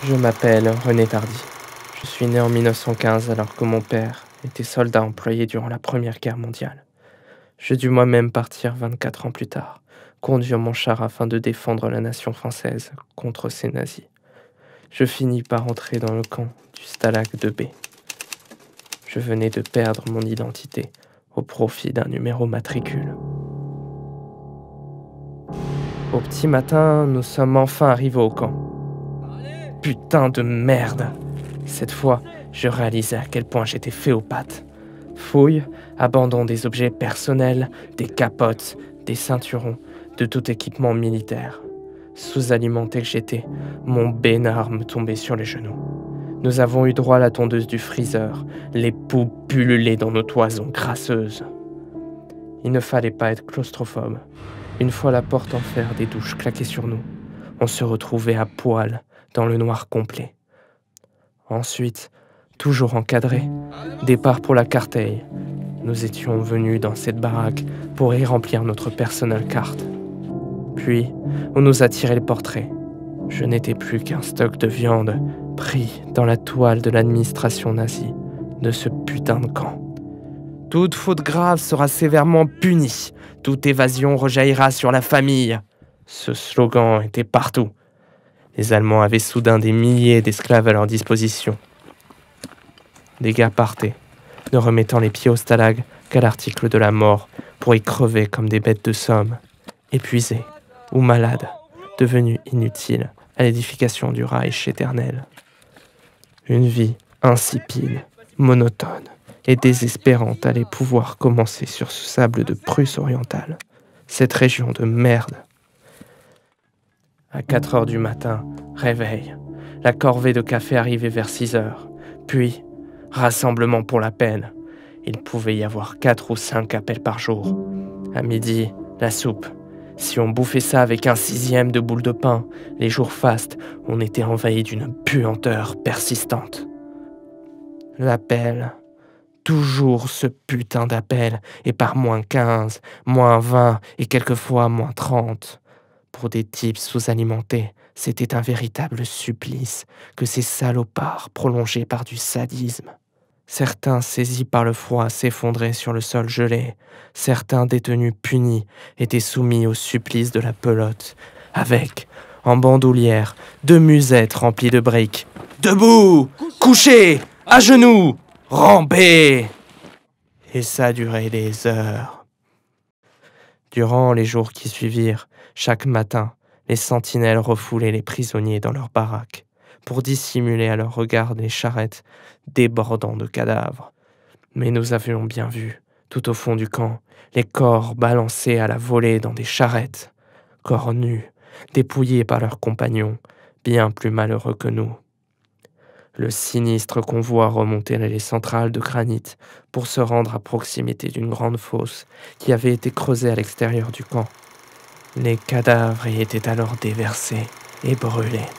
Je m'appelle René Tardy. Je suis né en 1915 alors que mon père était soldat employé durant la Première Guerre mondiale. Je dus moi-même partir 24 ans plus tard, conduire mon char afin de défendre la nation française contre ces nazis. Je finis par entrer dans le camp du Stalag 2B. Je venais de perdre mon identité au profit d'un numéro matricule. Au petit matin, nous sommes enfin arrivés au camp. Putain de merde! Cette fois, je réalisais à quel point j'étais fait aux pattes. Fouilles, abandon des objets personnels, des capotes, des ceinturons, de tout équipement militaire. Sous-alimenté que j'étais, mon bénard me tombait sur les genoux. Nous avons eu droit à la tondeuse du freezer, les poux pullulaient dans nos toisons crasseuses. Il ne fallait pas être claustrophobe. Une fois la porte en fer des douches claquée sur nous, on se retrouvait à poil dans le noir complet. Ensuite, toujours encadré, départ pour la Carteille. Nous étions venus dans cette baraque pour y remplir notre personal card. Puis, on nous a tiré le portrait. Je n'étais plus qu'un stock de viande pris dans la toile de l'administration nazie de ce putain de camp. Toute faute grave sera sévèrement punie. Toute évasion rejaillira sur la famille. Ce slogan était partout. Les Allemands avaient soudain des milliers d'esclaves à leur disposition. Des gars partaient, ne remettant les pieds au stalag qu'à l'article de la mort pour y crever comme des bêtes de somme, épuisés ou malades, devenus inutiles à l'édification du Reich éternel. Une vie insipide, monotone et désespérante allait pouvoir commencer sur ce sable de Prusse orientale, cette région de merde. À 4 heures du matin, réveil. La corvée de café arrivait vers 6 heures. Puis, rassemblement pour la peine. Il pouvait y avoir 4 ou 5 appels par jour. À midi, la soupe. Si on bouffait ça avec un 6e de boule de pain, les jours fastes, on était envahi d'une puanteur persistante. L'appel. Toujours ce putain d'appel, et par -15, -20 et quelquefois -30. Pour des types sous-alimentés, c'était un véritable supplice que ces salopards prolongés par du sadisme. Certains saisis par le froid s'effondraient sur le sol gelé. Certains détenus punis étaient soumis au supplice de la pelote, avec, en bandoulière, 2 musettes remplies de briques. Debout! Couché! À genoux! Rampé! Et ça durait des heures. Durant les jours qui suivirent, chaque matin, les sentinelles refoulaient les prisonniers dans leurs baraques pour dissimuler à leur regard des charrettes débordant de cadavres. Mais nous avions bien vu, tout au fond du camp, les corps balancés à la volée dans des charrettes, corps nus, dépouillés par leurs compagnons, bien plus malheureux que nous. Le sinistre convoi remontait les centrales de granit pour se rendre à proximité d'une grande fosse qui avait été creusée à l'extérieur du camp. Les cadavres y étaient alors déversés et brûlés.